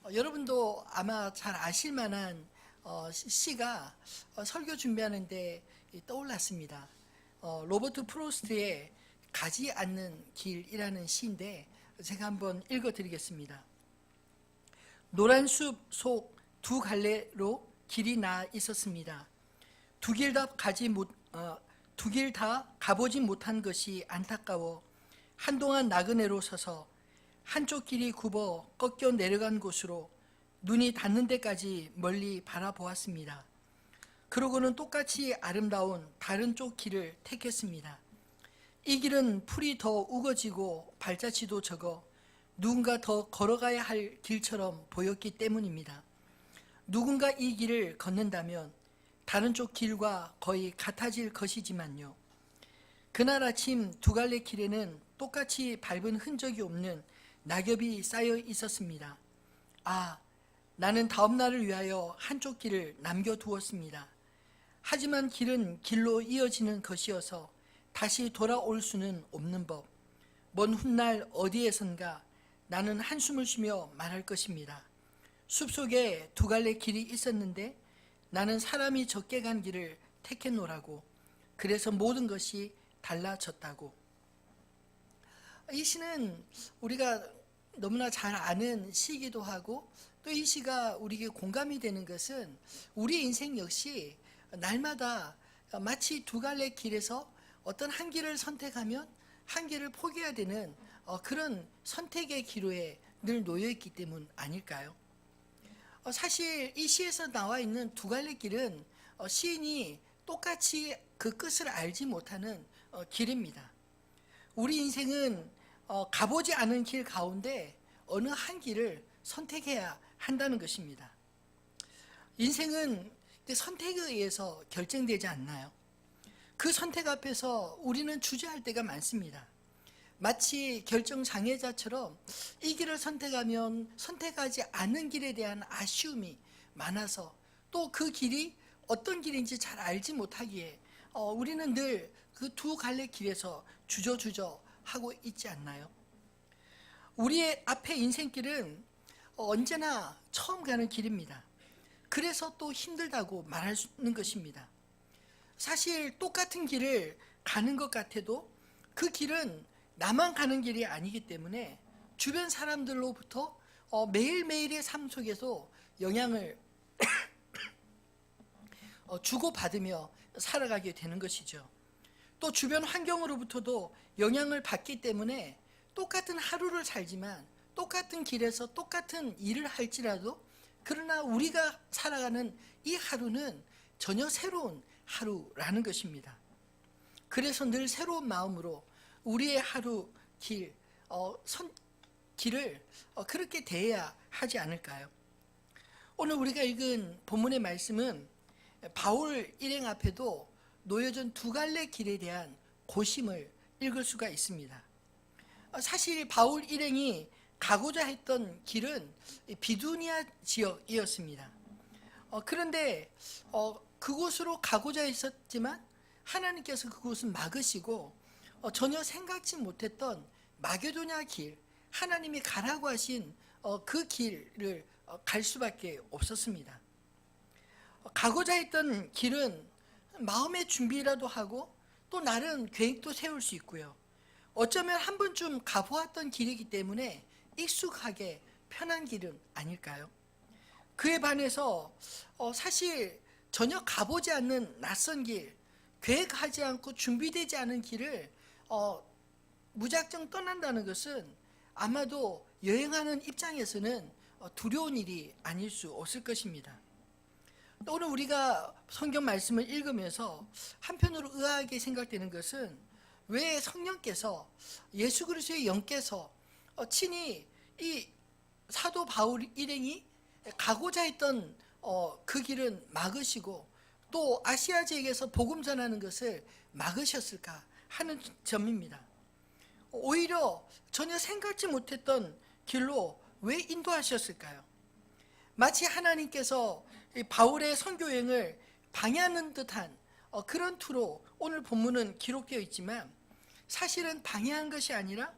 여러분도 아마 잘 아실 만한 시가 설교 준비하는데 떠올랐습니다. 로버트 프로스트의 가지 않는 길이라는 시인데 제가 한번 읽어드리겠습니다. 노란 숲 속 두 갈래로 길이 나 있었습니다. 두 길 다 가보지 못한 것이 안타까워 한동안 나그네로 서서 한쪽 길이 굽어 꺾여 내려간 곳으로 눈이 닿는 데까지 멀리 바라보았습니다. 그러고는 똑같이 아름다운 다른 쪽 길을 택했습니다. 이 길은 풀이 더 우거지고 발자취도 적어 누군가 더 걸어가야 할 길처럼 보였기 때문입니다. 누군가 이 길을 걷는다면 다른 쪽 길과 거의 같아질 것이지만요. 그날 아침 두 갈래 길에는 똑같이 밟은 흔적이 없는 낙엽이 쌓여 있었습니다. 나는 다음 날을 위하여 한쪽 길을 남겨두었습니다. 하지만 길은 길로 이어지는 것이어서 다시 돌아올 수는 없는 법. 먼 훗날 어디에선가 나는 한숨을 쉬며 말할 것입니다. 숲속에 두 갈래 길이 있었는데 나는 사람이 적게 간 길을 택했노라고. 그래서 모든 것이 달라졌다고. 이 시는 우리가 너무나 잘 아는 시이기도 하고, 또 이 시가 우리에게 공감이 되는 것은 우리 인생 역시 날마다 마치 두 갈래 길에서 어떤 한 길을 선택하면 한 길을 포기해야 되는 그런 선택의 기로에 늘 놓여 있기 때문 아닐까요? 사실 이 시에서 나와 있는 두 갈래 길은 시인이 똑같이 그 끝을 알지 못하는 길입니다. 우리 인생은 가보지 않은 길 가운데 어느 한 길을 선택해야 한다는 것입니다. 인생은 선택에 의해서 결정되지 않나요? 그 선택 앞에서 우리는 주저할 때가 많습니다. 마치 결정장애자처럼 이 길을 선택하면 선택하지 않은 길에 대한 아쉬움이 많아서 또 그 길이 어떤 길인지 잘 알지 못하기에 우리는 늘 그 두 갈래 길에서 주저주저 하고 있지 않나요? 우리의 앞에 인생길은 언제나 처음 가는 길입니다. 그래서 또 힘들다고 말할 수 있는 것입니다. 사실 똑같은 길을 가는 것 같아도 그 길은 나만 가는 길이 아니기 때문에 주변 사람들로부터 매일매일의 삶 속에서 영향을 주고받으며 살아가게 되는 것이죠. 또 주변 환경으로부터도 영향을 받기 때문에 똑같은 하루를 살지만 똑같은 길에서 똑같은 일을 할지라도 그러나 우리가 살아가는 이 하루는 전혀 새로운 하루라는 것입니다. 그래서 늘 새로운 마음으로 우리의 하루 길을 그렇게 대해야 하지 않을까요? 오늘 우리가 읽은 본문의 말씀은 바울 일행 앞에도 놓여진 두 갈래 길에 대한 고심을 읽을 수가 있습니다. 사실 바울 일행이 가고자 했던 길은 비두니아 지역이었습니다. 그런데 그곳으로 가고자 했었지만 하나님께서 그곳을 막으시고 전혀 생각지 못했던 마게도냐 길, 하나님이 가라고 하신 그 길을 갈 수밖에 없었습니다. 가고자 했던 길은 마음의 준비라도 하고 또 나름 계획도 세울 수 있고요. 어쩌면 한 번쯤 가보았던 길이기 때문에 익숙하게 편한 길은 아닐까요? 그에 반해서 사실 전혀 가보지 않는 낯선 길, 계획하지 않고 준비되지 않은 길을 무작정 떠난다는 것은 아마도 여행하는 입장에서는 두려운 일이 아닐 수 없을 것입니다. 오늘 우리가 성경 말씀을 읽으면서 한편으로 의아하게 생각되는 것은 왜 성령께서 예수 그리스도의 영께서 친히 이 사도 바울 일행이 가고자 했던 그 길은 막으시고 또 아시아 지역에서 복음 전하는 것을 막으셨을까 하는 점입니다. 오히려 전혀 생각지 못했던 길로 왜 인도하셨을까요? 마치 하나님께서 바울의 선교 여행을 방해하는 듯한 그런 투로 오늘 본문은 기록되어 있지만 사실은 방해한 것이 아니라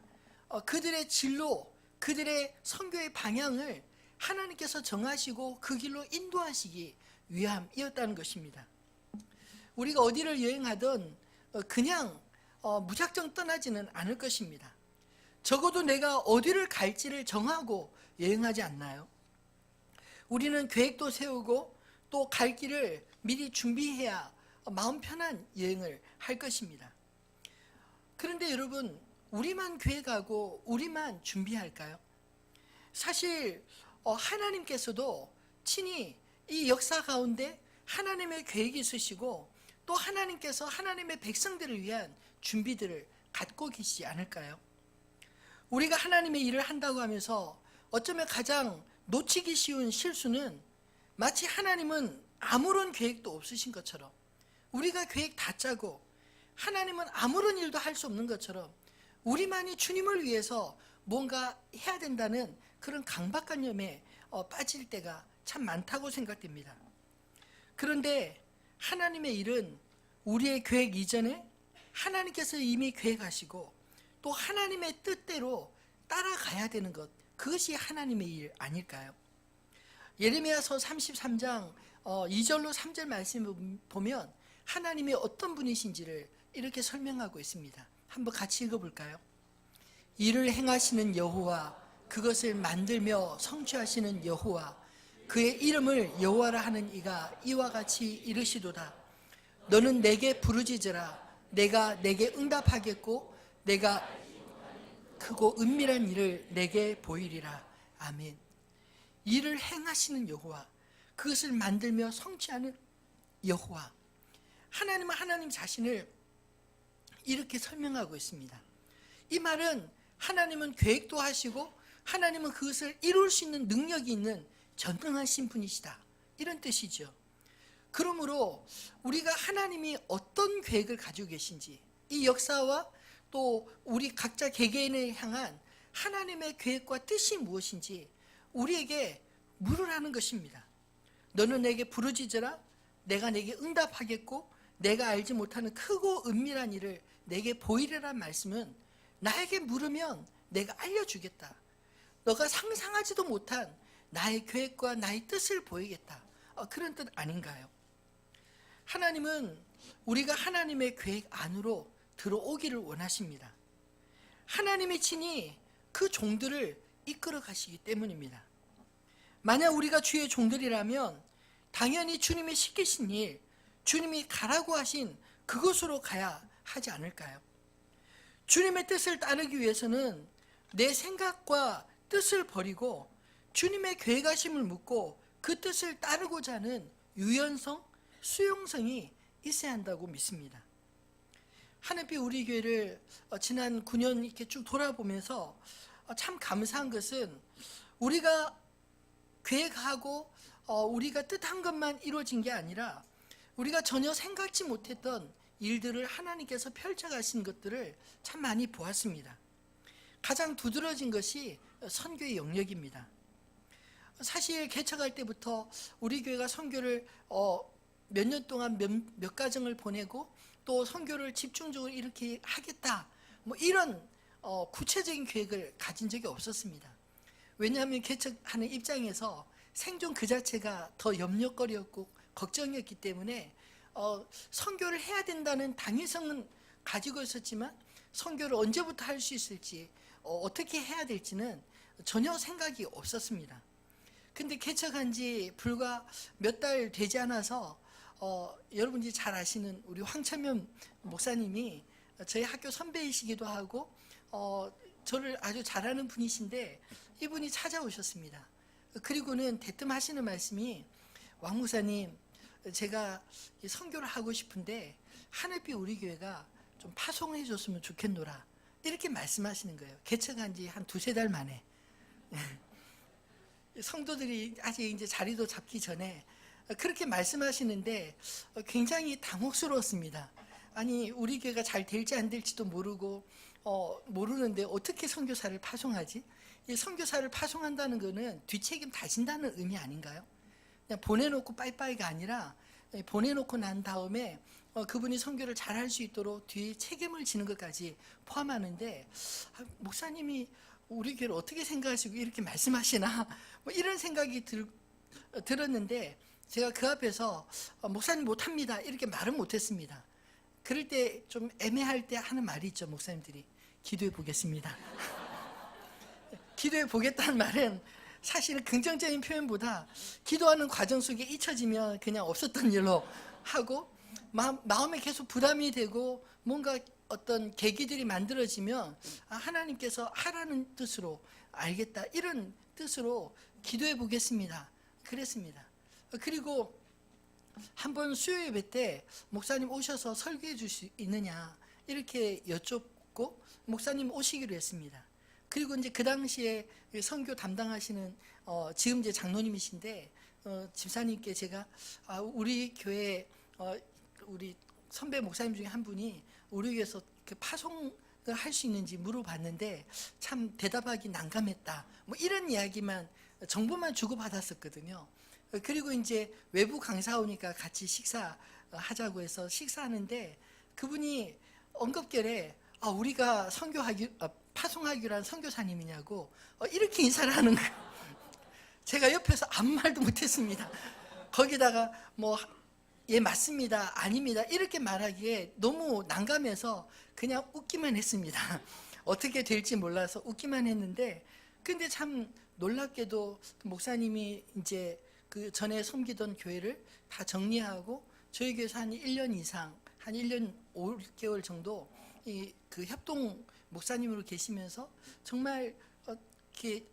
그들의 진로, 그들의 선교의 방향을 하나님께서 정하시고 그 길로 인도하시기 위함이었다는 것입니다. 우리가 어디를 여행하든 그냥 무작정 떠나지는 않을 것입니다. 적어도 내가 어디를 갈지를 정하고 여행하지 않나요? 우리는 계획도 세우고 또 갈 길을 미리 준비해야 마음 편한 여행을 할 것입니다. 그런데 여러분, 우리만 계획하고 우리만 준비할까요? 사실 하나님께서도 친히 이 역사 가운데 하나님의 계획이 있으시고 또 하나님께서 하나님의 백성들을 위한 준비들을 갖고 계시지 않을까요? 우리가 하나님의 일을 한다고 하면서 어쩌면 가장 놓치기 쉬운 실수는 마치 하나님은 아무런 계획도 없으신 것처럼, 우리가 계획 다 짜고 하나님은 아무런 일도 할 수 없는 것처럼 우리만이 주님을 위해서 뭔가 해야 된다는 그런 강박관념에 빠질 때가 참 많다고 생각됩니다. 그런데 하나님의 일은 우리의 계획 이전에 하나님께서 이미 계획하시고 또 하나님의 뜻대로 따라가야 되는 것, 그것이 하나님의 일 아닐까요? 예레미야서 33장 2절로 3절 말씀을 보면 하나님이 어떤 분이신지를 이렇게 설명하고 있습니다. 한번 같이 읽어볼까요? 이를 행하시는 여호와, 그것을 만들며 성취하시는 여호와, 그의 이름을 여호와라 하는 이가 이와 같이 이르시도다. 너는 내게 부르짖으라. 내가 내게 응답하겠고 내가 크고 은밀한 일을 내게 보이리라. 아멘. 일을 행하시는 여호와, 그것을 만들며 성취하는 여호와. 하나님은 하나님 자신을 이렇게 설명하고 있습니다. 이 말은 하나님은 계획도 하시고 하나님은 그것을 이룰 수 있는 능력이 있는 전능하신 분이시다, 이런 뜻이죠. 그러므로 우리가 하나님이 어떤 계획을 가지고 계신지, 이 역사와 또 우리 각자 개개인을 향한 하나님의 계획과 뜻이 무엇인지 우리에게 물으라는 것입니다. 너는 내게 부르짖으라. 내가 내게 응답하겠고 내가 알지 못하는 크고 은밀한 일을 내게 보이리란 말씀은 나에게 물으면 내가 알려주겠다. 너가 상상하지도 못한 나의 계획과 나의 뜻을 보이겠다. 그런 뜻 아닌가요? 하나님은 우리가 하나님의 계획 안으로 들어오기를 원하십니다. 하나님의 친히 그 종들을 이끌어 가시기 때문입니다. 만약 우리가 주의 종들이라면 당연히 주님이 시키신 일, 주님이 가라고 하신 그곳으로 가야 하지 않을까요? 주님의 뜻을 따르기 위해서는 내 생각과 뜻을 버리고 주님의 계획하심을 묻고 그 뜻을 따르고자 하는 유연성, 수용성이 있어야 한다고 믿습니다. 하늘빛 우리 교회를 지난 9년 이렇게 쭉 돌아보면서 참 감사한 것은 우리가 계획하고 우리가 뜻한 것만 이루어진 게 아니라 우리가 전혀 생각지 못했던 일들을 하나님께서 펼쳐가신 것들을 참 많이 보았습니다. 가장 두드러진 것이 선교의 영역입니다. 사실 개척할 때부터 우리 교회가 선교를 몇 년 동안 몇 가정을 보내고 또 선교를 집중적으로 이렇게 하겠다, 뭐 이런 구체적인 계획을 가진 적이 없었습니다. 왜냐하면 개척하는 입장에서 생존 그 자체가 더 염려거리였고 걱정이었기 때문에 선교를 해야 된다는 당위성은 가지고 있었지만 선교를 언제부터 할 수 있을지 어떻게 해야 될지는 전혀 생각이 없었습니다. 근데 개척한 지 불과 몇 달 되지 않아서 여러분들이 잘 아시는 우리 황천면 목사님이 저희 학교 선배이시기도 하고 저를 아주 잘 아는 분이신데 이분이 찾아오셨습니다. 그리고는 대뜸 하시는 말씀이, 왕 목사님, 제가 선교를 하고 싶은데 하늘빛 우리 교회가 좀 파송해 줬으면 좋겠노라, 이렇게 말씀하시는 거예요. 개척한 지 한 두세 달 만에. 성도들이 아직 이제 자리도 잡기 전에 그렇게 말씀하시는데 굉장히 당혹스러웠습니다. 아니, 우리 교회가 잘 될지 안 될지도 모르고 모르는데 어떻게 선교사를 파송하지? 이 선교사를 파송한다는 거는 뒷책임 다진다는 의미 아닌가요? 그냥 보내놓고 빠이빠이가 아니라 보내놓고 난 다음에 그분이 선교를 잘할 수 있도록 뒤에 책임을 지는 것까지 포함하는데, 목사님이 우리 교회를 어떻게 생각하시고 이렇게 말씀하시나 뭐 이런 생각이 들었는데 제가 그 앞에서 목사님 못합니다 이렇게 말은 못했습니다. 그럴 때 좀 애매할 때 하는 말이 있죠. 목사님들이 기도해 보겠습니다. 기도해 보겠다는 말은 사실은 긍정적인 표현보다 기도하는 과정 속에 잊혀지면 그냥 없었던 일로 하고 마음에 계속 부담이 되고 뭔가 어떤 계기들이 만들어지면 하나님께서 하라는 뜻으로 알겠다 이런 뜻으로 기도해 보겠습니다 그랬습니다. 그리고 한번 수요 예배 때 목사님 오셔서 설교해 줄 수 있느냐 이렇게 여쭙고 목사님 오시기로 했습니다. 그리고 이제 그 당시에 선교 담당하시는 지금 이제 장로님이신데 집사님께 제가 우리 교회 우리 선배 목사님 중에 한 분이 우리 교회에서 그 파송을 할 수 있는지 물어봤는데 참 대답하기 난감했다 뭐 이런 이야기만 정보만 주고받았었거든요. 그리고 이제 외부 강사 오니까 같이 식사하자고 해서 식사하는데 그분이 언급결에 우리가 파송하기로 한 선교사님이냐고 이렇게 인사를 하는 거예요. 제가 옆에서 아무 말도 못했습니다. 거기다가 뭐 예 맞습니다 아닙니다 이렇게 말하기에 너무 난감해서 그냥 웃기만 했습니다. 어떻게 될지 몰라서 웃기만 했는데 근데 참 놀랍게도 목사님이 이제 그 전에 섬기던 교회를 다 정리하고 저희 교회에서 한 1년 이상 한 1년 5개월 정도 그 협동 목사님으로 계시면서 정말 이렇게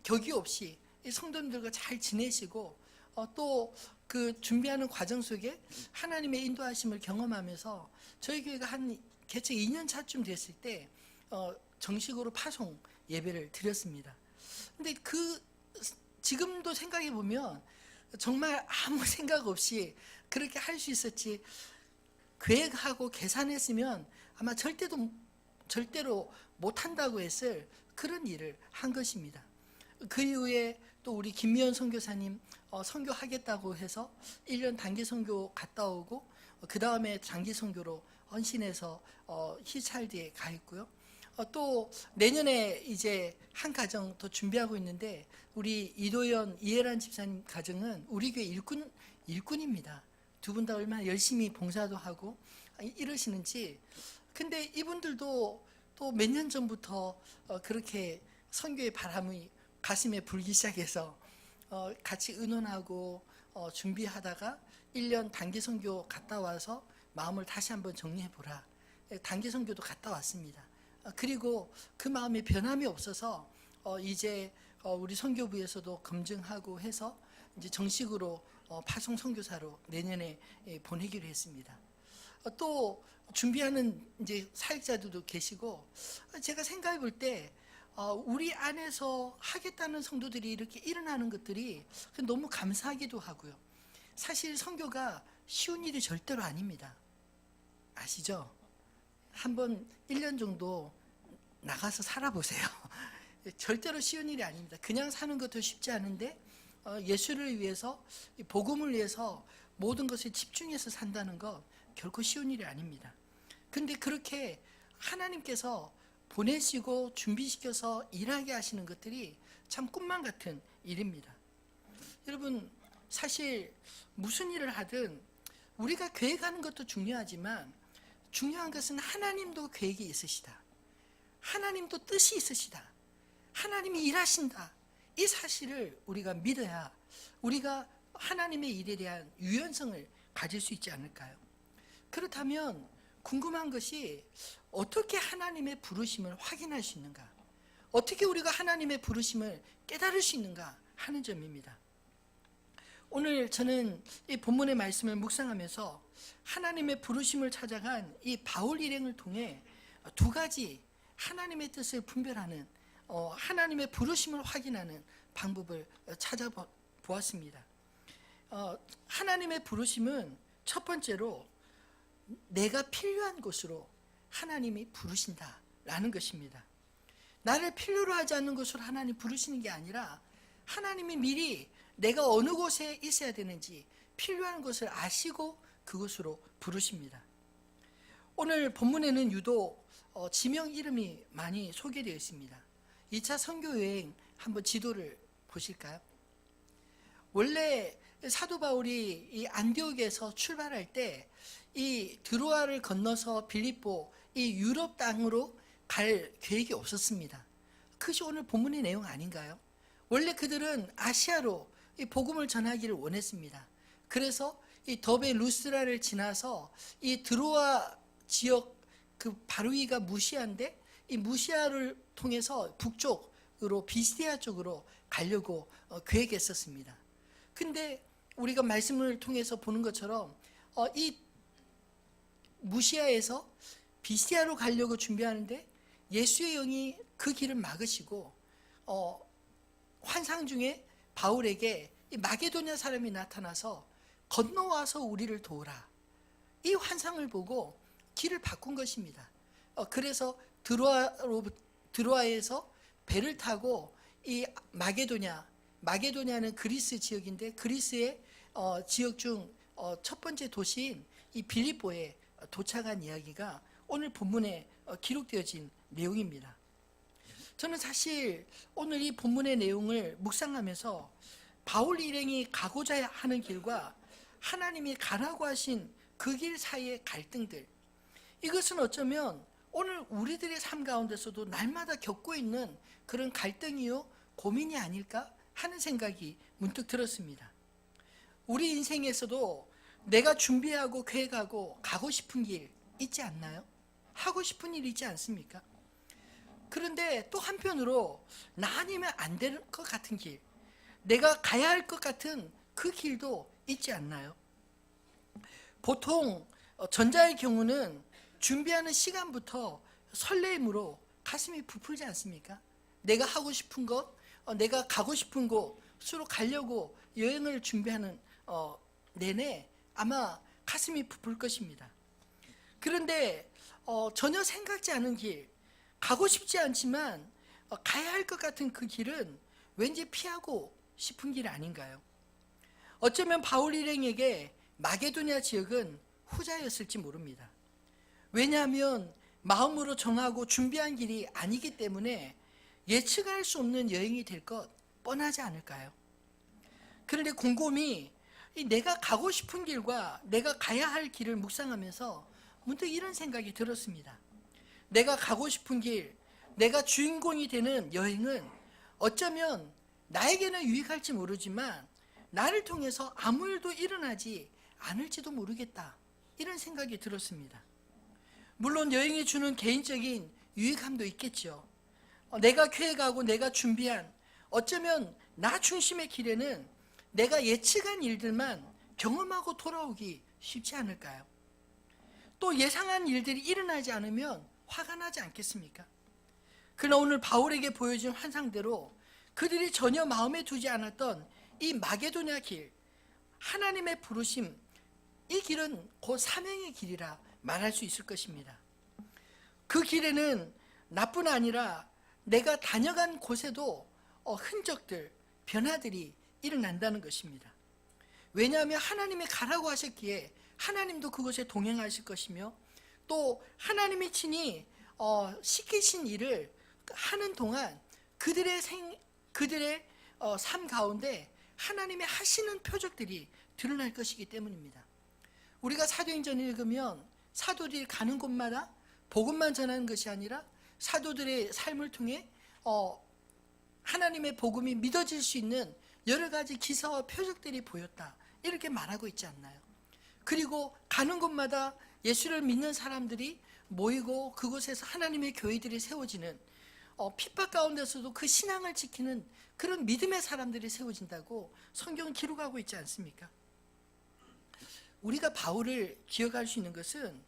격의 없이 성도님들과 잘 지내시고 또 그 준비하는 과정 속에 하나님의 인도하심을 경험하면서 저희 교회가 한 개최 2년 차쯤 됐을 때 정식으로 파송 예배를 드렸습니다. 근데 지금도 생각해 보면 정말 아무 생각 없이 그렇게 할 수 있었지 계획하고 계산했으면 아마 절대로 못한다고 했을 그런 일을 한 것입니다. 그 이후에 또 우리 김미연 선교사님 선교하겠다고 해서 1년 단기 선교 갔다 오고 그 다음에 장기 선교로 헌신해서 히찰드에 가 있고요. 또 내년에 이제 한 가정 더 준비하고 있는데 우리 이도연 이혜란 집사님 가정은 우리 교회 일꾼입니다. 두 분 다 얼마나 열심히 봉사도 하고 이러시는지. 근데 이분들도 또 몇 년 전부터 그렇게 선교의 바람이 가슴에 불기 시작해서 같이 의논하고 준비하다가 1년 단기 선교 갔다 와서 마음을 다시 한번 정리해 보라. 단기 선교도 갔다 왔습니다. 그리고 그 마음에 변함이 없어서 이제 우리 선교부에서도 검증하고 해서 이제 정식으로 파송 선교사로 내년에 보내기로 했습니다. 또 준비하는 이제 사역자들도 계시고 제가 생각해 볼 때 우리 안에서 하겠다는 성도들이 이렇게 일어나는 것들이 너무 감사하기도 하고요. 사실 선교가 쉬운 일이 절대로 아닙니다. 아시죠? 한번 1년 정도 나가서 살아보세요. 절대로 쉬운 일이 아닙니다. 그냥 사는 것도 쉽지 않은데 예수를 위해서 복음을 위해서 모든 것을 집중해서 산다는 것 결코 쉬운 일이 아닙니다. 근데 그렇게 하나님께서 보내시고 준비시켜서 일하게 하시는 것들이 참 꿈만 같은 일입니다. 여러분 사실 무슨 일을 하든 우리가 계획하는 것도 중요하지만 중요한 것은 하나님도 계획이 있으시다. 하나님도 뜻이 있으시다. 하나님이 일하신다. 이 사실을 우리가 믿어야 우리가 하나님의 일에 대한 유연성을 가질 수 있지 않을까요? 그렇다면 궁금한 것이 어떻게 하나님의 부르심을 확인할 수 있는가? 어떻게 우리가 하나님의 부르심을 깨달을 수 있는가 하는 점입니다. 오늘 저는 이 본문의 말씀을 묵상하면서 하나님의 부르심을 찾아간 이 바울 일행을 통해 두 가지 하나님의 뜻을 분별하는 하나님의 부르심을 확인하는 방법을 찾아보았습니다. 하나님의 부르심은 첫 번째로 내가 필요한 곳으로 하나님이 부르신다라는 것입니다. 나를 필요로 하지 않는 곳으로 하나님 부르시는 게 아니라 하나님이 미리 내가 어느 곳에 있어야 되는지 필요한 것을 아시고 그곳으로 부르십니다. 오늘 본문에는 유독 지명 이름이 많이 소개되어 있습니다. 2차 선교 여행 한번 지도를 보실까요? 원래 사도 바울이 이 안디옥에서 출발할 때 이 드로아를 건너서 빌립보 이 유럽 땅으로 갈 계획이 없었습니다. 그것이 오늘 본문의 내용 아닌가요? 원래 그들은 아시아로 이 복음을 전하기를 원했습니다. 그래서 이 더베 루스라를 지나서 이 드로아 지역 그 바로 위가 무시아인데 이 무시아를 통해서 북쪽으로 비시디아 쪽으로 가려고 계획했었습니다. 근데 우리가 말씀을 통해서 보는 것처럼 이 무시아에서 비시디아로 가려고 준비하는데 예수의 영이 그 길을 막으시고 환상 중에 바울에게 이 마게도냐 사람이 나타나서 건너와서 우리를 도우라. 이 환상을 보고 길을 바꾼 것입니다. 그래서 드로아에서 배를 타고 이 마게도냐는 그리스 지역인데 그리스의 지역 중 첫 번째 도시인 이 빌립보에 도착한 이야기가 오늘 본문에 기록되어진 내용입니다. 저는 사실 오늘 이 본문의 내용을 묵상하면서 바울 일행이 가고자 하는 길과 하나님이 가라고 하신 그 길 사이의 갈등들, 이것은 어쩌면 오늘 우리들의 삶 가운데서도 날마다 겪고 있는 그런 갈등이요 고민이 아닐까 하는 생각이 문득 들었습니다. 우리 인생에서도 내가 준비하고 계획하고 가고 싶은 길 있지 않나요? 하고 싶은 일 있지 않습니까? 그런데 또 한편으로 나 아니면 안 될 것 같은 길, 내가 가야 할 것 같은 그 길도 있지 않나요? 보통 전자의 경우는 준비하는 시간부터 설레임으로 가슴이 부풀지 않습니까? 내가 하고 싶은 것, 내가 가고 싶은 곳으로 가려고 여행을 준비하는 내내 아마 가슴이 부풀 것입니다. 그런데 전혀 생각지 않은 길, 가고 싶지 않지만 가야 할 것 같은 그 길은 왠지 피하고 싶은 길 아닌가요? 어쩌면 바울 일행에게 마게도냐 지역은 후자였을지 모릅니다. 왜냐하면 마음으로 정하고 준비한 길이 아니기 때문에 예측할 수 없는 여행이 될 것 뻔하지 않을까요? 그런데 곰곰이 내가 가고 싶은 길과 내가 가야 할 길을 묵상하면서 문득 이런 생각이 들었습니다. 내가 가고 싶은 길, 내가 주인공이 되는 여행은 어쩌면 나에게는 유익할지 모르지만 나를 통해서 아무 일도 일어나지 않을지도 모르겠다, 이런 생각이 들었습니다. 물론 여행이 주는 개인적인 유익함도 있겠죠. 내가 계획하고 내가 준비한 어쩌면 나 중심의 길에는 내가 예측한 일들만 경험하고 돌아오기 쉽지 않을까요? 또 예상한 일들이 일어나지 않으면 화가 나지 않겠습니까? 그러나 오늘 바울에게 보여진 환상대로 그들이 전혀 마음에 두지 않았던 이 마게도냐 길, 하나님의 부르심, 이 길은 곧 사명의 길이라 말할 수 있을 것입니다. 그 길에는 나뿐 아니라 내가 다녀간 곳에도 흔적들, 변화들이 일어난다는 것입니다. 왜냐하면 하나님이 가라고 하셨기에 하나님도 그곳에 동행하실 것이며 또 하나님이 친히 시키신 일을 하는 동안 그들의 삶 가운데 하나님이 하시는 표적들이 드러날 것이기 때문입니다. 우리가 사도행전 읽으면 사도들이 가는 곳마다 복음만 전하는 것이 아니라 사도들의 삶을 통해 하나님의 복음이 믿어질 수 있는 여러 가지 기사와 표적들이 보였다, 이렇게 말하고 있지 않나요? 그리고 가는 곳마다 예수를 믿는 사람들이 모이고 그곳에서 하나님의 교회들이 세워지는, 핍박 가운데서도 그 신앙을 지키는 그런 믿음의 사람들이 세워진다고 성경은 기록하고 있지 않습니까? 우리가 바울을 기억할 수 있는 것은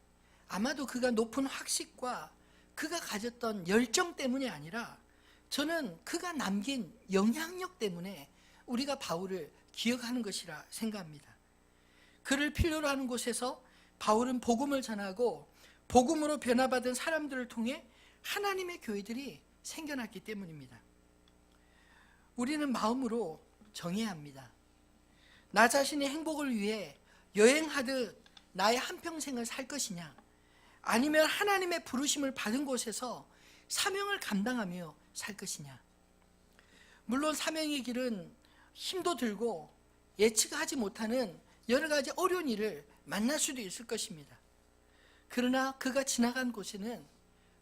아마도 그가 높은 학식과 그가 가졌던 열정 때문이 아니라 저는 그가 남긴 영향력 때문에 우리가 바울을 기억하는 것이라 생각합니다. 그를 필요로 하는 곳에서 바울은 복음을 전하고 복음으로 변화받은 사람들을 통해 하나님의 교회들이 생겨났기 때문입니다. 우리는 마음으로 정해야 합니다. 나 자신의 행복을 위해 여행하듯 나의 한평생을 살 것이냐, 아니면 하나님의 부르심을 받은 곳에서 사명을 감당하며 살 것이냐, 물론 사명의 길은 힘도 들고 예측하지 못하는 여러 가지 어려운 일을 만날 수도 있을 것입니다. 그러나 그가 지나간 곳에는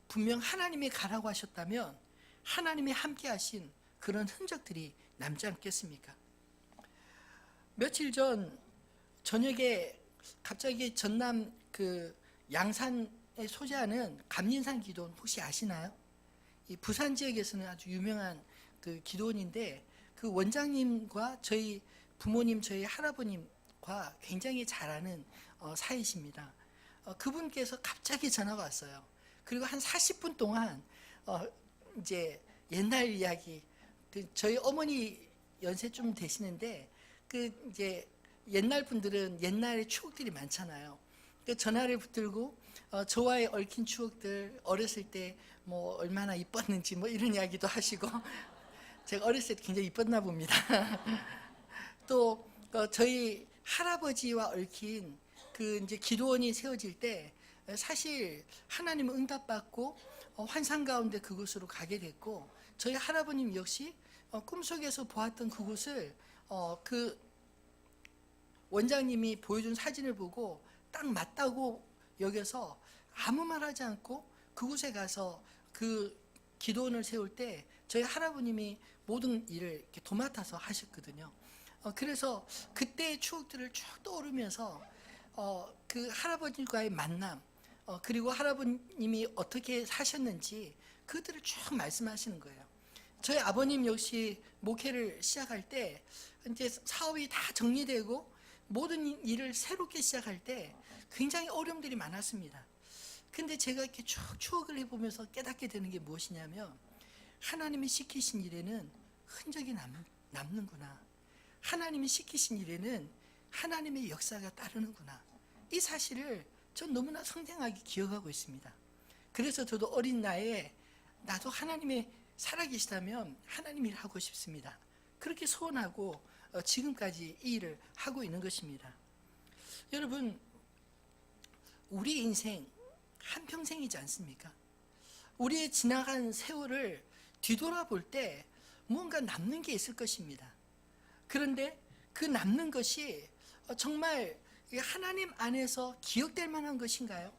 분명 하나님이 가라고 하셨다면 하나님이 함께 하신 그런 흔적들이 남지 않겠습니까? 며칠 전 저녁에 갑자기 전남 그 양산에 소재하는 감린산 기도원 혹시 아시나요? 이 부산 지역에서는 아주 유명한 그 기도원인데 그 원장님과 저희 부모님, 저희 할아버님과 굉장히 잘 아는 사이십니다. 그분께서 갑자기 전화가 왔어요. 그리고 한 40분 동안 이제 옛날 이야기, 저희 어머니 연세쯤 되시는데 그 이제 옛날 분들은 옛날의 추억들이 많잖아요. 그 전화를 붙들고 저와의 얽힌 추억들, 어렸을 때 뭐 얼마나 이뻤는지 뭐 이런 이야기도 하시고 제가 어렸을 때 굉장히 이뻤나 봅니다. 또 저희 할아버지와 얽힌 그 이제 기도원이 세워질 때 사실 하나님은 응답받고 환상 가운데 그곳으로 가게 됐고 저희 할아버님 역시 꿈속에서 보았던 그곳을 그 원장님이 보여준 사진을 보고 딱 맞다고 여겨서 아무 말 하지 않고 그곳에 가서 그 기도원을 세울 때 저희 할아버님이 모든 일을 이렇게 도맡아서 하셨거든요. 그래서 그때의 추억들을 쭉 떠오르면서 그 할아버님과의 만남, 그리고 할아버님이 어떻게 사셨는지 그들을 쭉 말씀하시는 거예요. 저희 아버님 역시 목회를 시작할 때 이제 사업이 다 정리되고 모든 일을 새롭게 시작할 때 굉장히 어려움들이 많았습니다. 근데 제가 이렇게 쭉 추억을 해보면서 깨닫게 되는 게 무엇이냐면 하나님이 시키신 일에는 흔적이 남는구나. 하나님이 시키신 일에는 하나님의 역사가 따르는구나. 이 사실을 전 너무나 성장하게 기억하고 있습니다. 그래서 저도 어린 나이에 나도 하나님의 살아계시다면 하나님 일 하고 싶습니다. 그렇게 소원하고 지금까지 이 일을 하고 있는 것입니다. 여러분, 우리 인생 한평생이지 않습니까? 우리의 지나간 세월을 뒤돌아볼 때 뭔가 남는 게 있을 것입니다. 그런데 그 남는 것이 정말 하나님 안에서 기억될 만한 것인가요?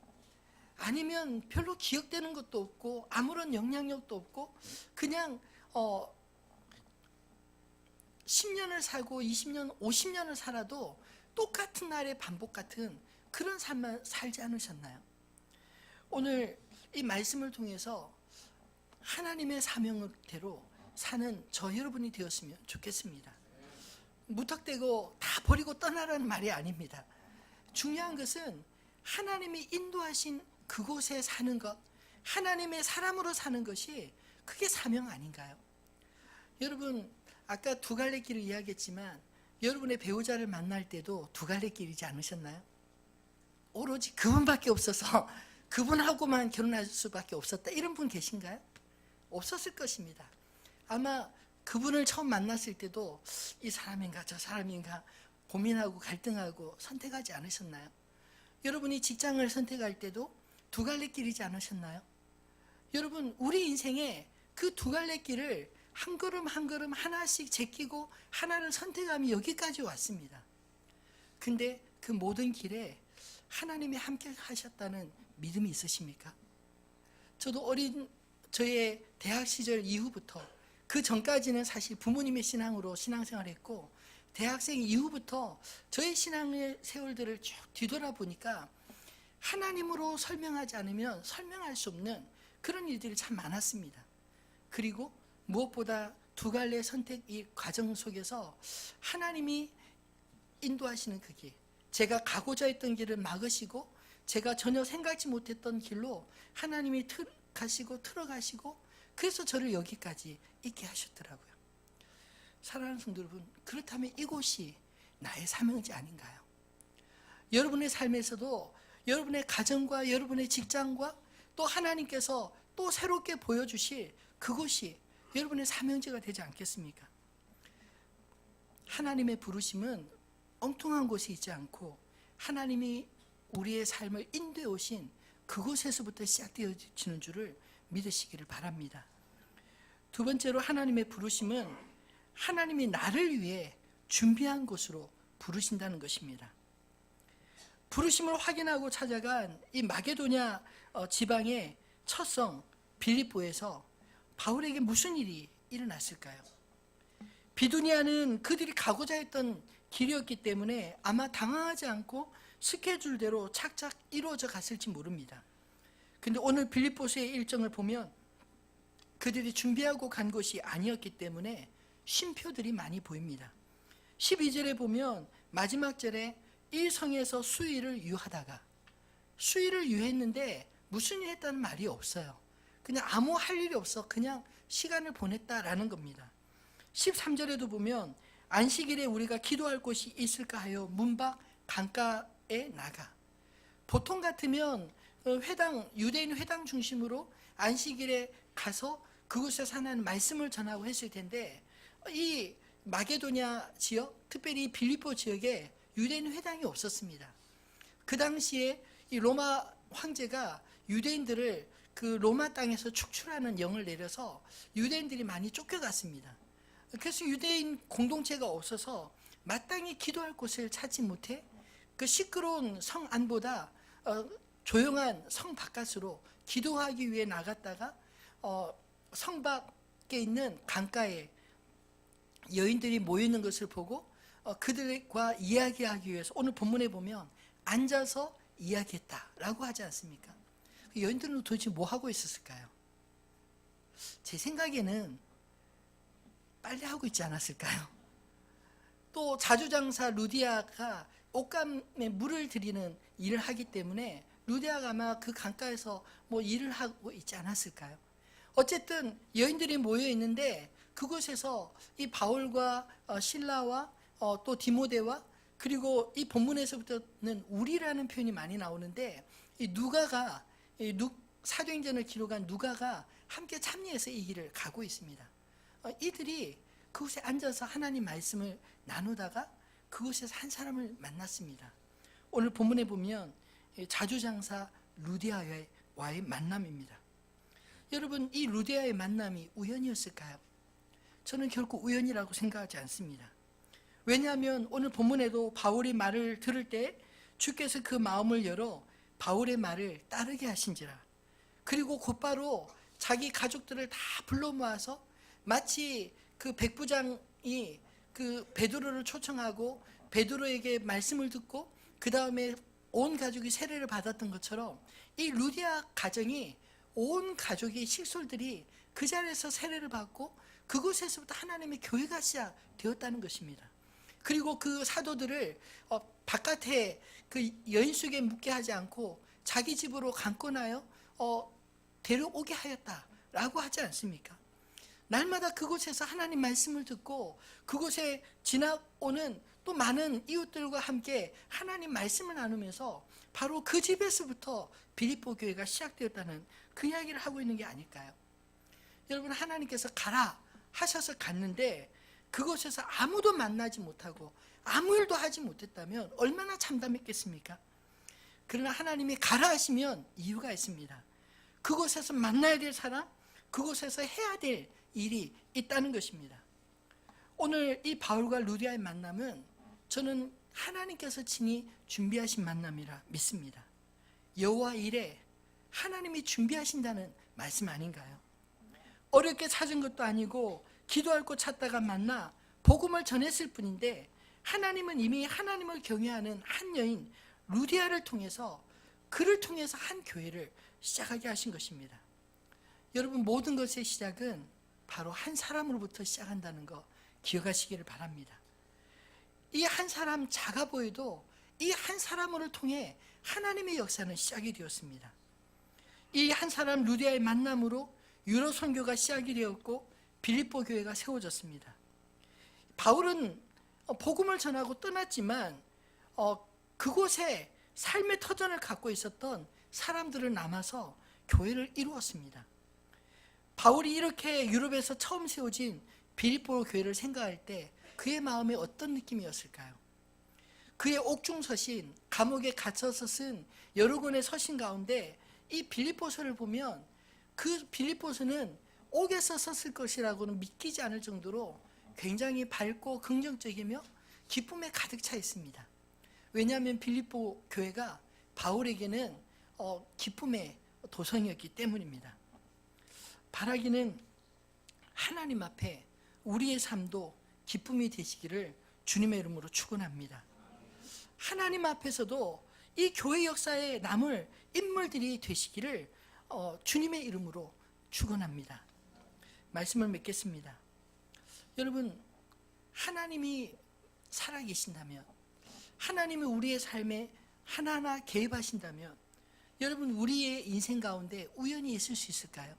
아니면 별로 기억되는 것도 없고 아무런 영향력도 없고 그냥 10년을 살고 20년, 50년을 살아도 똑같은 날의 반복 같은 그런 삶만 살지 않으셨나요? 오늘 이 말씀을 통해서 하나님의 사명대로 사는 저 여러분이 되었으면 좋겠습니다. 무턱대고 다 버리고 떠나라는 말이 아닙니다. 중요한 것은 하나님이 인도하신 그곳에 사는 것, 하나님의 사람으로 사는 것이 그게 사명 아닌가요? 여러분, 아까 두 갈래 길을 이야기했지만 여러분의 배우자를 만날 때도 두 갈래 길이지 않으셨나요? 오로지 그분밖에 없어서 그분하고만 결혼할 수밖에 없었다, 이런 분 계신가요? 없었을 것입니다. 아마 그분을 처음 만났을 때도 이 사람인가 저 사람인가 고민하고 갈등하고 선택하지 않으셨나요? 여러분이 직장을 선택할 때도 두 갈래 길이지 않으셨나요? 여러분, 우리 인생에 그 두 갈래 길을 한 걸음 한 걸음 하나씩 제끼고 하나를 선택하며 여기까지 왔습니다. 근데 그 모든 길에 하나님이 함께 하셨다는 믿음이 있으십니까? 저도 저의 대학 시절 이후부터, 그 전까지는 사실 부모님의 신앙으로 신앙생활을 했고 대학생 이후부터 저의 신앙의 세월들을 쭉 뒤돌아보니까 하나님으로 설명하지 않으면 설명할 수 없는 그런 일들이 참 많았습니다. 그리고 무엇보다 두 갈래 선택 이 과정 속에서 하나님이 인도하시는 그 길, 제가 가고자 했던 길을 막으시고 제가 전혀 생각지 못했던 길로 하나님이 틀어가시고 그래서 저를 여기까지 있게 하셨더라고요. 사랑하는 성도 여러분, 그렇다면 이곳이 나의 사명지 아닌가요? 여러분의 삶에서도 여러분의 가정과 여러분의 직장과 또 하나님께서 또 새롭게 보여주실 그곳이 여러분의 사명지가 되지 않겠습니까? 하나님의 부르심은 엉뚱한 곳에 있지 않고 하나님이 우리의 삶을 인도해 오신 그곳에서부터 시작되어지는 줄을 믿으시기를 바랍니다. 두 번째로 하나님의 부르심은 하나님이 나를 위해 준비한 곳으로 부르신다는 것입니다. 부르심을 확인하고 찾아간 이 마게도냐 지방의 첫 성 빌립보에서 바울에게 무슨 일이 일어났을까요? 비두니아는 그들이 가고자 했던 길이었기 때문에 아마 당황하지 않고 스케줄대로 착착 이루어져 갔을지 모릅니다. 근데 오늘 빌립보서의 일정을 보면 그들이 준비하고 간 곳이 아니었기 때문에 쉼표들이 많이 보입니다. 12절에 보면 마지막 절에 이 성에서 수일을 유하다가, 수일을 유했는데 무슨 일 했다는 말이 없어요. 그냥 아무 할 일이 없어 그냥 시간을 보냈다라는 겁니다. 13절에도 보면 안식일에 우리가 기도할 곳이 있을까 하여 문 밖 강가에 나가. 보통 같으면 유대인 회당 중심으로 안식일에 가서 그곳에서 하나님 말씀을 전하고 했을 텐데, 이 마게도냐 지역, 특별히 빌립보 지역에 유대인 회당이 없었습니다. 그 당시에 이 로마 황제가 유대인들을 그 로마 땅에서 축출하는 영을 내려서 유대인들이 많이 쫓겨갔습니다. 그래서 유대인 공동체가 없어서 마땅히 기도할 곳을 찾지 못해 그 시끄러운 성 안보다 조용한 성 바깥으로 기도하기 위해 나갔다가 성 밖에 있는 강가에 여인들이 모이는 것을 보고 그들과 이야기하기 위해서, 오늘 본문에 보면 앉아서 이야기했다라고 하지 않습니까? 여인들은 도대체 뭐 하고 있었을까요? 제 생각에는 빨래하고 있지 않았을까요? 또 자주장사 루디아가 옷감에 물을 들이는 일을 하기 때문에 루디아가 아마 그 강가에서 뭐 일을 하고 있지 않았을까요? 어쨌든 여인들이 모여 있는데 그곳에서 이 바울과 실라와 또 디모데와, 그리고 이 본문에서부터는 우리라는 표현이 많이 나오는데, 이 누가가 사도행전을 기록한 누가가 함께 참여해서 이 길을 가고 있습니다. 이들이 그곳에 앉아서 하나님 말씀을 나누다가 그곳에서 한 사람을 만났습니다. 오늘 본문에 보면 자주장사 루디아와의 만남입니다. 여러분, 이 루디아의 만남이 우연이었을까요? 저는 결코 우연이라고 생각하지 않습니다. 왜냐하면 오늘 본문에도 바울이 말을 들을 때 주께서 그 마음을 열어 바울의 말을 따르게 하신지라. 그리고 곧바로 자기 가족들을 다 불러 모아서 마치 그 백부장이 그 베드로를 초청하고 베드로에게 말씀을 듣고 그 다음에 온 가족이 세례를 받았던 것처럼 이 루디아 가정이, 온 가족의 식솔들이 그 자리에서 세례를 받고 그곳에서부터 하나님의 교회가 시작되었다는 것입니다. 그리고 그 사도들을 바깥에 그 여인 속에 묵게 하지 않고 자기 집으로 강권하여 데려오게 하였다라고 하지 않습니까? 날마다 그곳에서 하나님 말씀을 듣고 그곳에 지나오는 또 많은 이웃들과 함께 하나님 말씀을 나누면서 바로 그 집에서부터 빌립보 교회가 시작되었다는 그 이야기를 하고 있는 게 아닐까요? 여러분, 하나님께서 가라 하셔서 갔는데 그곳에서 아무도 만나지 못하고 아무 일도 하지 못했다면 얼마나 참담했겠습니까? 그러나 하나님이 가라 하시면 이유가 있습니다. 그곳에서 만나야 될 사람, 그곳에서 해야 될 일이 있다는 것입니다. 오늘 이 바울과 루디아의 만남은 저는 하나님께서 친히 준비하신 만남이라 믿습니다. 여호와 일에 하나님이 준비하신다는 말씀 아닌가요? 어렵게 찾은 것도 아니고 기도할 곳 찾다가 만나 복음을 전했을 뿐인데, 하나님은 이미 하나님을 경외하는 한 여인 루디아를 통해서, 그를 통해서 한 교회를 시작하게 하신 것입니다. 여러분, 모든 것의 시작은 바로 한 사람으로부터 시작한다는 거 기억하시기를 바랍니다. 이 한 사람 작아 보여도 이 한 사람을 통해 하나님의 역사는 시작이 되었습니다. 이 한 사람 루디아의 만남으로 유로 선교가 시작이 되었고 빌립보 교회가 세워졌습니다. 바울은 복음을 전하고 떠났지만 그곳에 삶의 터전을 갖고 있었던 사람들을 남아서 교회를 이루었습니다. 바울이 이렇게 유럽에서 처음 세워진 빌립보 교회를 생각할 때 그의 마음에 어떤 느낌이었을까요? 그의 옥중서신, 감옥에 갇혀서 쓴 여러 권의 서신 가운데 이 빌립보서를 보면 그 빌립보서는 옥에서 썼을 것이라고는 믿기지 않을 정도로 굉장히 밝고 긍정적이며 기쁨에 가득 차 있습니다. 왜냐하면 빌립보 교회가 바울에게는 기쁨의 도성이었기 때문입니다. 바라기는 하나님 앞에 우리의 삶도 기쁨이 되시기를 주님의 이름으로 축원합니다. 하나님 앞에서도 이 교회 역사에 남을 인물들이 되시기를 주님의 이름으로 축원합니다. 말씀을 맺겠습니다. 여러분, 하나님이 살아계신다면, 하나님이 우리의 삶에 하나하나 개입하신다면 여러분, 우리의 인생 가운데 우연이 있을 수 있을까요?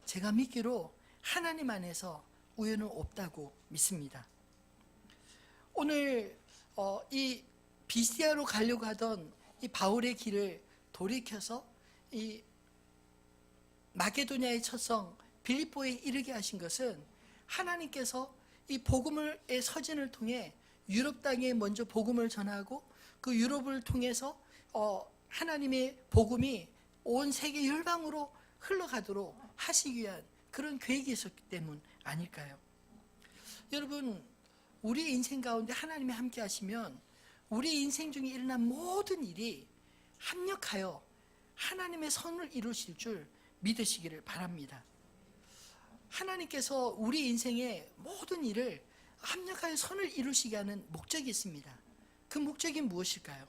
제가 믿기로 하나님 안에서 우연은 없다고 믿습니다. 오늘 이 비시디아로 가려고 하던 이 바울의 길을 돌이켜서 이 마게도냐의 첫성 빌립보에 이르게 하신 것은 하나님께서 이 복음의 서진을 통해 유럽 땅에 먼저 복음을 전하고 그 유럽을 통해서 하나님의 복음이 온 세계 열방으로 흘러가도록 하시기 위한 그런 계획이 있었기 때문 아닐까요? 여러분, 우리 인생 가운데 하나님이 함께 하시면 우리 인생 중에 일어난 모든 일이 합력하여 하나님의 선을 이루실 줄 믿으시기를 바랍니다. 하나님께서 우리 인생의 모든 일을 합력하여 선을 이루시게 하는 목적이 있습니다. 그 목적이 무엇일까요?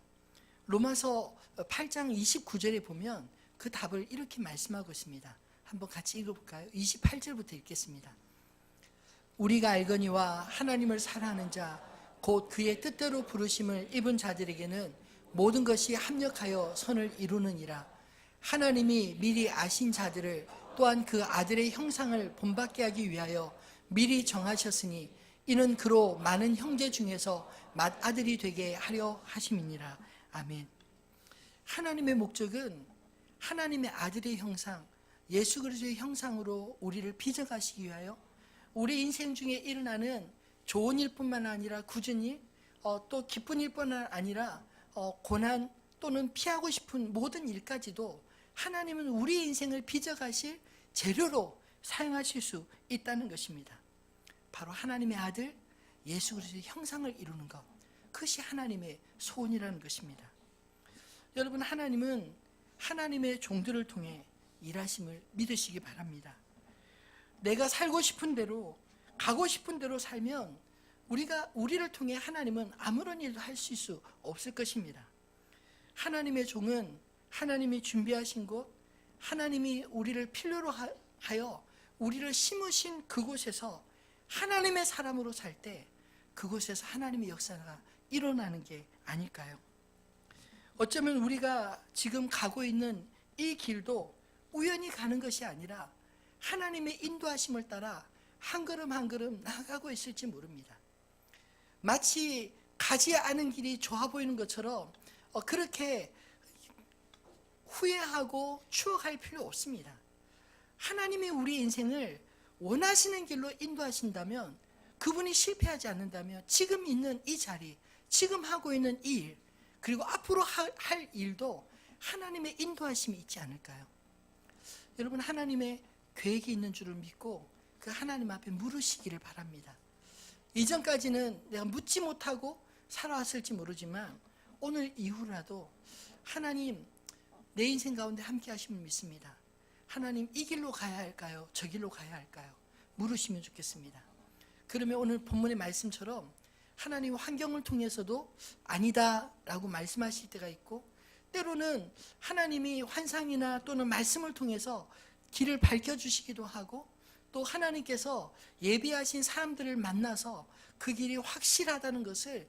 로마서 8장 29절에 보면 그 답을 이렇게 말씀하고 있습니다. 한번 같이 읽어볼까요? 28절부터 읽겠습니다. 우리가 알거니와 하나님을 사랑하는 자 곧 그의 뜻대로 부르심을 입은 자들에게는 모든 것이 합력하여 선을 이루느니라. 하나님이 미리 아신 자들을 또한 그 아들의 형상을 본받게 하기 위하여 미리 정하셨으니 이는 그로 많은 형제 중에서 맏아들이 되게 하려 하심이니라. 아멘. 하나님의 목적은 하나님의 아들의 형상, 예수 그리스도의 형상으로 우리를 빚어가시기 위하여 우리 인생 중에 일어나는 좋은 일뿐만 아니라 굳은 일, 또 기쁜 일뿐만 아니라 고난 또는 피하고 싶은 모든 일까지도 하나님은 우리 인생을 빚어가실 재료로 사용하실 수 있다는 것입니다. 바로 하나님의 아들 예수 그리스도의 형상을 이루는 것, 그것이 하나님의 소원이라는 것입니다. 여러분, 하나님은 하나님의 종들을 통해 일하심을 믿으시기 바랍니다. 내가 살고 싶은 대로, 가고 싶은 대로 살면 우리를 통해 하나님은 아무런 일도 하실 수 없을 것입니다. 하나님의 종은 하나님이 준비하신 곳, 하나님이 우리를 필요로 하여 우리를 심으신 그곳에서 하나님의 사람으로 살 때 그곳에서 하나님의 역사가 일어나는 게 아닐까요? 어쩌면 우리가 지금 가고 있는 이 길도 우연히 가는 것이 아니라 하나님의 인도하심을 따라 한 걸음 한 걸음 나아가고 있을지 모릅니다. 마치 가지 않은 길이 좋아 보이는 것처럼 그렇게 후회하고 추억할 필요 없습니다. 하나님이 우리 인생을 원하시는 길로 인도하신다면, 그분이 실패하지 않는다면 지금 있는 이 자리, 지금 하고 있는 이 일, 그리고 앞으로 할 일도 하나님의 인도하심이 있지 않을까요? 여러분, 하나님의 계획이 있는 줄을 믿고 그 하나님 앞에 물으시기를 바랍니다. 이전까지는 내가 묻지 못하고 살아왔을지 모르지만 오늘 이후라도 하나님, 내 인생 가운데 함께 하심을 믿습니다. 하나님, 이 길로 가야 할까요? 저 길로 가야 할까요? 물으시면 좋겠습니다. 그러면 오늘 본문의 말씀처럼 하나님 환경을 통해서도 아니다 라고 말씀하실 때가 있고, 때로는 하나님이 환상이나 또는 말씀을 통해서 길을 밝혀주시기도 하고, 또 하나님께서 예비하신 사람들을 만나서 그 길이 확실하다는 것을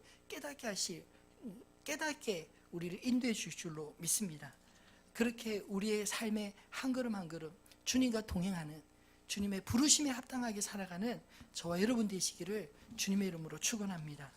깨닫게 우리를 인도해 주실 줄로 믿습니다. 그렇게 우리의 삶의 한 걸음 한 걸음 주님과 동행하는, 주님의 부르심에 합당하게 살아가는 저와 여러분 되시기를 주님의 이름으로 축원합니다.